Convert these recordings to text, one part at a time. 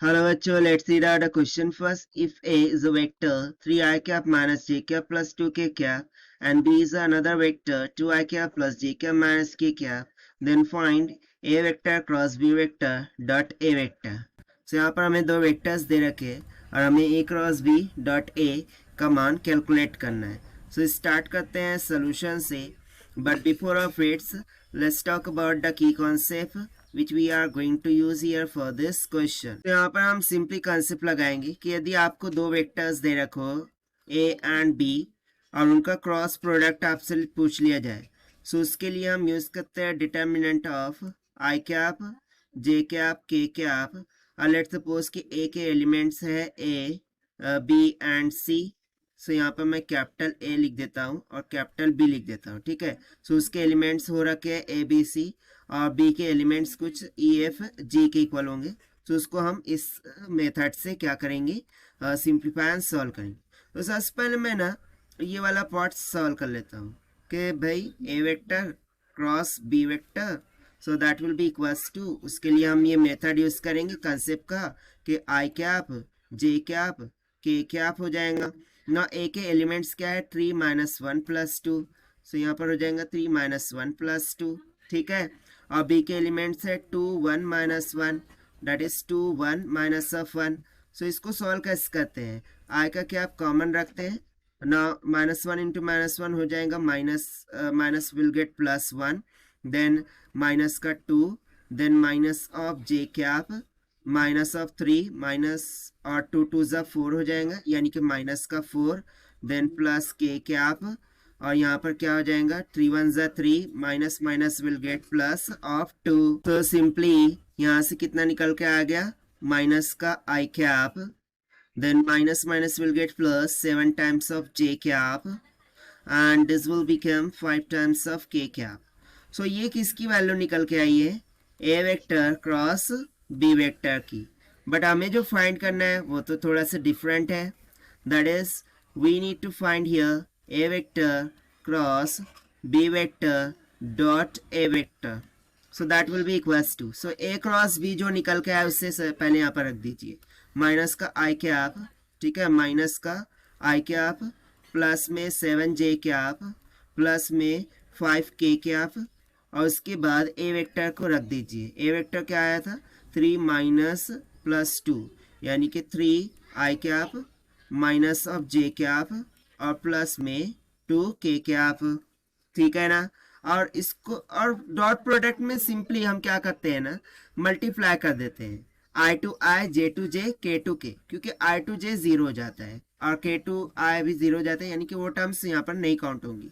Hello बच्चों, let's read out the question first. If A is a vector 3i cap minus j cap plus 2k cap and B is another vector 2i cap plus j cap minus k cap, then find A vector cross B vector dot A vector. So यहाँ पर हमें दो vectors दे रखे हैं और हमें A cross B dot A का मान कैलकुलेट करना है. So स्टार्ट करते हैं सोल्यूशन से. But before of it, let's talk about the key concept which we are going to use here for this question. तो यहाँ पर हम सिंपली कंसेप्ट लगाएंगे कि यदि आपको दो वेक्टर्स दे रखो A एंड B और उनका क्रॉस प्रोडक्ट आपसे पूछ लिया जाए, सो उसके लिए हम यूज करते हैं determinant of I cap J cap के कैप. और लेट्स सपोज कि A के एलिमेंट्स है A B एंड C. सो यहाँ पर मैं कैपिटल A लिख देता हूँ और कैपिटल B लिख देता हूँ. ठीक है. सो उसके एलिमेंट्स हो रखे हैं A B C और B के एलिमेंट्स कुछ E F G के इक्वल होंगे. तो उसको हम इस मेथड से क्या करेंगे, सिंप्लीफाई एंड सॉल्व करेंगे. तो सबसे पहले मैं ना ये वाला पार्ट सॉल्व कर लेता हूँ कि भाई A vector cross B vector, so that will be equals to. उसके लिए हम ये मेथड यूज करेंगे कंसेप्ट का कि आई कैप जे कैप के कैप हो जाएगा ना. ए के एलिमेंट्स क्या है 3 माइनस 1 प्लस 2. सो यहाँ पर हो जाएगा 3 माइनस 1 प्लस 2. ठीक है. और बी के एलिमेंट्स है 2 1 minus 1 that is 2 1 minus of 1. सो इसको सॉल्व कैसे करते हैं, आई का क्या आप कॉमन रखते हैं ना. माइनस 1 इंटू माइनस 1 हो जाएगा minus will get plus 1, then minus का 2, then minus of J cap minus of 3 minus और 2 2 ज़ा 4 हो जाएगा यानी कि माइनस का 4, देन प्लस के कैप और यहाँ पर क्या हो जाएगा 3 1 ज़ा 3 minus minus will get plus of 2. तो सिंपली यहाँ से कितना निकल के आ गया माइनस का I cap, then minus minus will get plus 7 times of J cap and this will become 5 times of K cap. So ये किसकी वैल्यू निकल के आई है, A vector cross B vector की. बट हमें जो फाइंड करना है वो तो थोड़ा सा डिफरेंट है. That is we need to find here A vector cross B vector dot A vector. So that will be equals to, so A cross B जो निकल के आया उससे पहले यहाँ पर रख दीजिए माइनस का आई कैप. ठीक है. माइनस का आई कैप प्लस में 7 जे कैप प्लस में 5 के कैप और उसके बाद ए वेक्टर को रख दीजिए. ए वेक्टर क्या आया था 3 माइनस प्लस 2 यानी कि 3 I cap minus of J cap और प्लस में 2 के कैप. ठीक है ना. और इसको और डॉट प्रोडक्ट में सिंपली हम क्या करते हैं ना मल्टीप्लाई कर देते हैं आई टू आई जे टू जे के टू के, क्योंकि आई टू जे 0 हो जाता है और के टू आई भी 0 हो जाता है यानी कि वो टर्म्स यहाँ पर नहीं काउंट होंगी.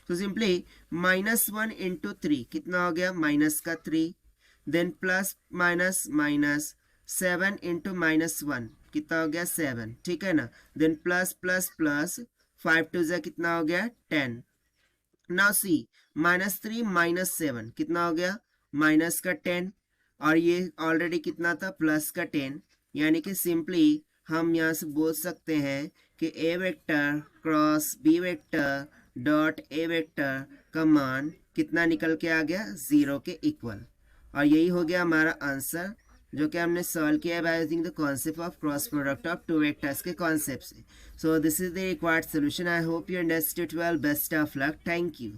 तो सिंपली माइनस 1 इंटू 3 कितना हो गया माइनस का 3, then plus minus minus 7 into minus 1 कितना हो गया 7. ठीक है ना. Then plus plus plus 5 to ज़ा कितना हो गया 10. नाउ सी माइनस 3 माइनस 7 कितना हो गया माइनस का 10 और ये ऑलरेडी कितना था प्लस का 10. यानी कि सिंपली हम यहाँ से बोल सकते हैं कि A vector cross B vector dot A vector का मान कितना निकल के आ गया 0 के इक्वल. और यही हो गया हमारा आंसर जो कि हमने सॉल्व किया है by using the concept of cross product of two vectors के कॉन्सेप्ट से. So this is the required solution. I hope you understood well. Best of luck. Thank you.